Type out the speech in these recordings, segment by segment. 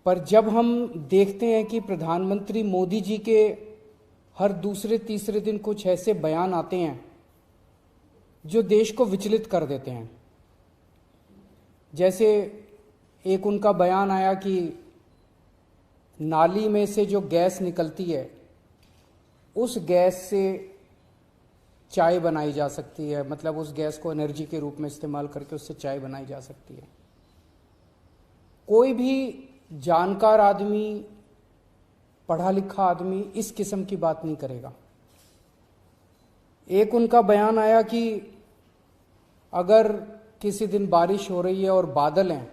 पर जब हम देखते हैं कि प्रधानमंत्री मोदी जी के हर दूसरे तीसरे दिन कुछ ऐसे बयान आते हैं जो देश को विचलित कर देते हैं। जैसे एक उनका बयान आया कि नाली में से जो गैस निकलती है उस गैस से चाय बनाई जा सकती है, मतलब उस गैस को एनर्जी के रूप में इस्तेमाल करके उससे चाय बनाई जा सकती है। कोई भी जानकार आदमी, पढ़ा लिखा आदमी इस किस्म की बात नहीं करेगा। एक उनका बयान आया कि अगर किसी दिन बारिश हो रही है और बादल हैं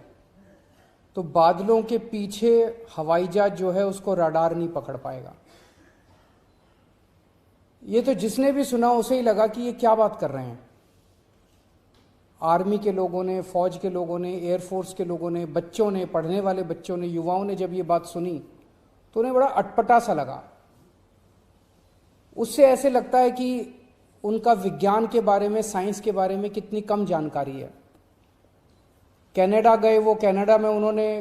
तो बादलों के पीछे हवाई जहाज जो है उसको रडार नहीं पकड़ पाएगा। ये तो जिसने भी सुना उसे ही लगा कि ये क्या बात कर रहे हैं। आर्मी के लोगों ने, फौज के लोगों ने, एयरफोर्स के लोगों ने, बच्चों ने, पढ़ने वाले बच्चों ने, युवाओं ने जब ये बात सुनी तो उन्हें बड़ा अटपटा सा लगा। उससे ऐसे लगता है कि उनका विज्ञान के बारे में, साइंस के बारे में कितनी कम जानकारी है। कनाडा गए, वो कनाडा में उन्होंने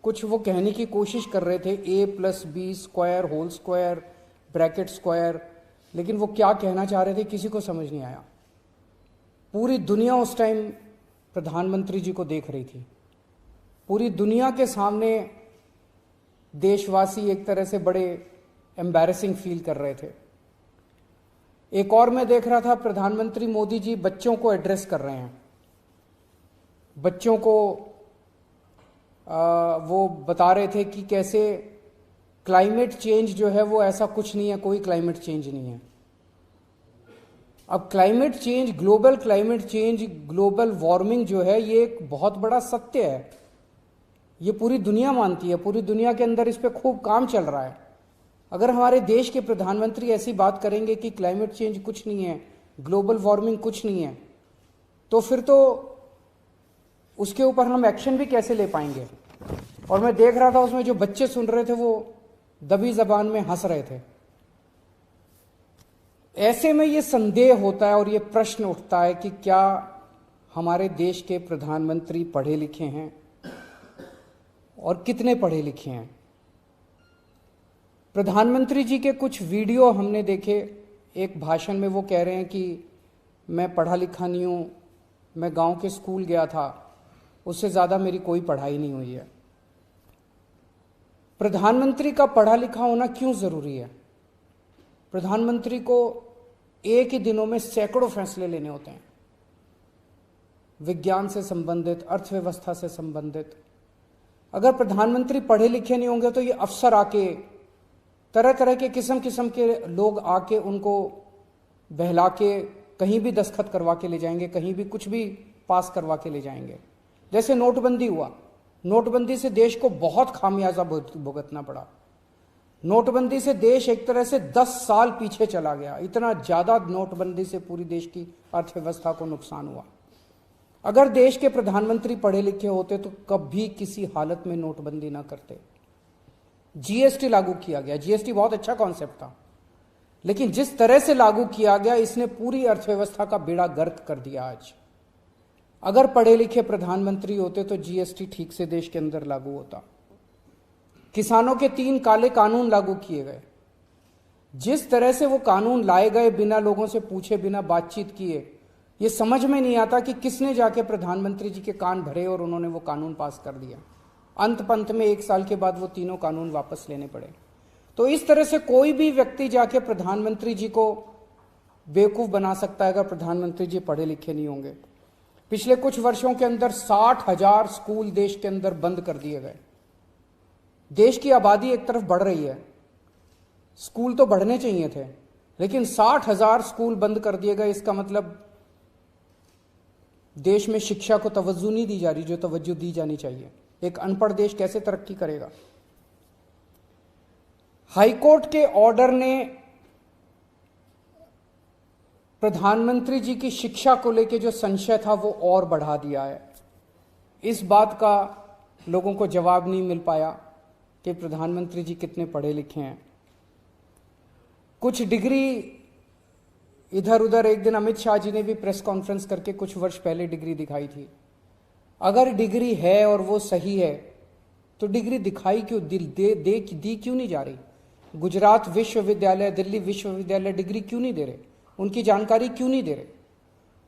कुछ वो कहने की कोशिश कर रहे थे, a+b² whole square bracket square, लेकिन वो क्या कहना चाह रहे थे किसी को समझ नहीं आया। पूरी दुनिया उस टाइम प्रधानमंत्री जी को देख रही थी। पूरी दुनिया के सामने देशवासी एक तरह से बड़े एम्बैरेसिंग फील कर रहे थे। एक और मैं देख रहा था, प्रधानमंत्री मोदी जी बच्चों को एड्रेस कर रहे हैं। बच्चों को वो बता रहे थे कि कैसे क्लाइमेट चेंज जो है वो ऐसा कुछ नहीं है, कोई क्लाइमेट चेंज नहीं है। अब climate change, global climate change, global warming जो है ये एक बहुत बड़ा सत्य है। ये पूरी दुनिया मानती है, पूरी दुनिया के अंदर इस पे खूब काम चल रहा है। अगर हमारे देश के प्रधानमंत्री ऐसी बात करेंगे कि क्लाइमेट चेंज कुछ नहीं है, ग्लोबल वार्मिंग कुछ नहीं है, तो फिर तो उसके ऊपर हम एक्शन भी कैसे ले पाएंगे। और मैं देख रहा था उसमें जो बच्चे सुन रहे थे वो दबी जबान में हंस रहे थे। ऐसे में ये संदेह होता है और ये प्रश्न उठता है कि क्या हमारे देश के प्रधानमंत्री पढ़े लिखे हैं और कितने पढ़े लिखे हैं। प्रधानमंत्री जी के कुछ वीडियो हमने देखे। एक भाषण में वो कह रहे हैं कि मैं पढ़ा लिखा नहीं हूं, मैं गांव के स्कूल गया था, उससे ज्यादा मेरी कोई पढ़ाई नहीं हुई है। प्रधानमंत्री का पढ़ा लिखा होना क्यों जरूरी है। प्रधानमंत्री को एक ही दिनों में सैकड़ों फैसले लेने होते हैं, विज्ञान से संबंधित, अर्थव्यवस्था से संबंधित। अगर प्रधानमंत्री पढ़े लिखे नहीं होंगे तो ये अफसर आके, तरह तरह के किस्म किस्म के लोग आके उनको बहला के कहीं भी दस्तखत करवा के ले जाएंगे, कहीं भी कुछ भी पास करवा के ले जाएंगे। जैसे नोटबंदी हुआ, नोटबंदी से देश को बहुत खामियाजा भुगतना पड़ा। नोटबंदी से देश एक तरह से 10 साल पीछे चला गया। इतना ज्यादा नोटबंदी से पूरी देश की अर्थव्यवस्था को नुकसान हुआ। अगर देश के प्रधानमंत्री पढ़े लिखे होते तो कभी किसी हालत में नोटबंदी ना करते। जीएसटी लागू किया गया, जीएसटी बहुत अच्छा कॉन्सेप्ट था, लेकिन जिस तरह से लागू किया गया इसने पूरी अर्थव्यवस्था का बेड़ा गर्क कर दिया। आज अगर पढ़े लिखे प्रधानमंत्री होते तो जीएसटी ठीक से देश के अंदर लागू होता। किसानों के 3 काले कानून लागू किए गए। जिस तरह से वो कानून लाए गए, बिना लोगों से पूछे, बिना बातचीत किए, ये समझ में नहीं आता कि किसने जाके प्रधानमंत्री जी के कान भरे और उन्होंने वो कानून पास कर दिया। अंत पंत में 1 साल के बाद वो तीनों कानून वापस लेने पड़े। तो इस तरह से कोई भी व्यक्ति जाके प्रधानमंत्री जी को बेवकूफ बना सकता है अगर प्रधानमंत्री जी पढ़े लिखे नहीं होंगे। पिछले कुछ वर्षों के अंदर 60,000 स्कूल देश के अंदर बंद कर दिए गए। देश की आबादी एक तरफ बढ़ रही है, स्कूल तो बढ़ने चाहिए थे, लेकिन 60,000 स्कूल बंद कर दिए गए। इसका मतलब देश में शिक्षा को तवज्जो नहीं दी जा रही जो तवज्जो दी जानी चाहिए। एक अनपढ़ देश कैसे तरक्की करेगा। हाईकोर्ट के ऑर्डर ने प्रधानमंत्री जी की शिक्षा को लेकर जो संशय था वो और बढ़ा दिया है। इस बात का लोगों को जवाब नहीं मिल पाया कि प्रधानमंत्री जी कितने पढ़े लिखे हैं। कुछ डिग्री इधर उधर, एक दिन अमित शाह जी ने भी प्रेस कॉन्फ्रेंस करके कुछ वर्ष पहले डिग्री दिखाई थी। अगर डिग्री है और वो सही है तो डिग्री दिखाई क्यों दी क्यों नहीं जा रही? गुजरात विश्वविद्यालय, दिल्ली विश्वविद्यालय डिग्री क्यों नहीं दे रहे? उनकी जानकारी क्यों नहीं दे रहे?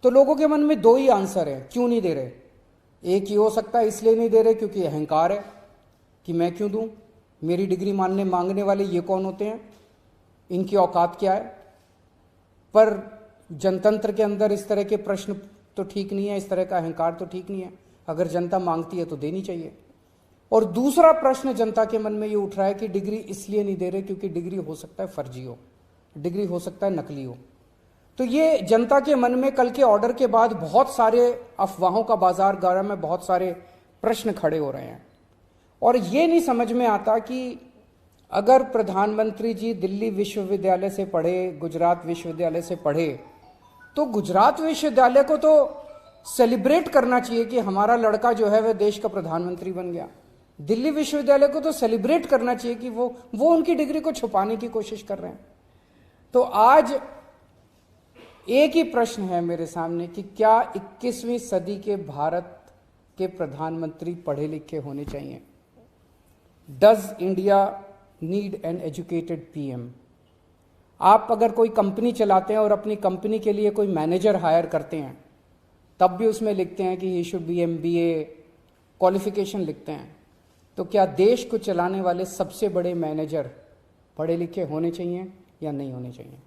तो लोगों के मन में दो ही आंसर है क्यों नहीं दे रहे। एक ही हो सकता है इसलिए नहीं दे रहे क्योंकि अहंकार है कि मैं क्यों दूं, मेरी डिग्री मांगने वाले ये कौन होते हैं, इनकी औकात क्या है। पर जनतंत्र के अंदर इस तरह के प्रश्न तो ठीक नहीं है, इस तरह का अहंकार तो ठीक नहीं है। अगर जनता मांगती है तो देनी चाहिए। और दूसरा प्रश्न जनता के मन में ये उठ रहा है कि डिग्री इसलिए नहीं दे रहे क्योंकि डिग्री हो सकता है फर्जी हो, डिग्री हो सकता है नकली हो। तो ये जनता के मन में कल के ऑर्डर के बाद बहुत सारे अफवाहों का बाजार गर्म में, बहुत सारे प्रश्न खड़े हो रहे हैं। और ये नहीं समझ में आता कि अगर प्रधानमंत्री जी दिल्ली विश्वविद्यालय से पढ़े, गुजरात विश्वविद्यालय से पढ़े, तो गुजरात विश्वविद्यालय को तो सेलिब्रेट करना चाहिए कि हमारा लड़का जो है वह देश का प्रधानमंत्री बन गया। दिल्ली विश्वविद्यालय को तो सेलिब्रेट करना चाहिए कि वो उनकी डिग्री को छुपाने की कोशिश कर रहे हैं। तो आज एक ही प्रश्न है मेरे सामने कि क्या 21वीं सदी के भारत के प्रधानमंत्री पढ़े लिखे होने चाहिए? Does India need an educated PM? आप अगर कोई कंपनी चलाते हैं और अपनी कंपनी के लिए कोई मैनेजर हायर करते हैं, तब भी उसमें लिखते हैं कि he should be MBA qualification लिखते हैं। तो क्या देश को चलाने वाले सबसे बड़े मैनेजर पढ़े लिखे होने चाहिए या नहीं होने चाहिए?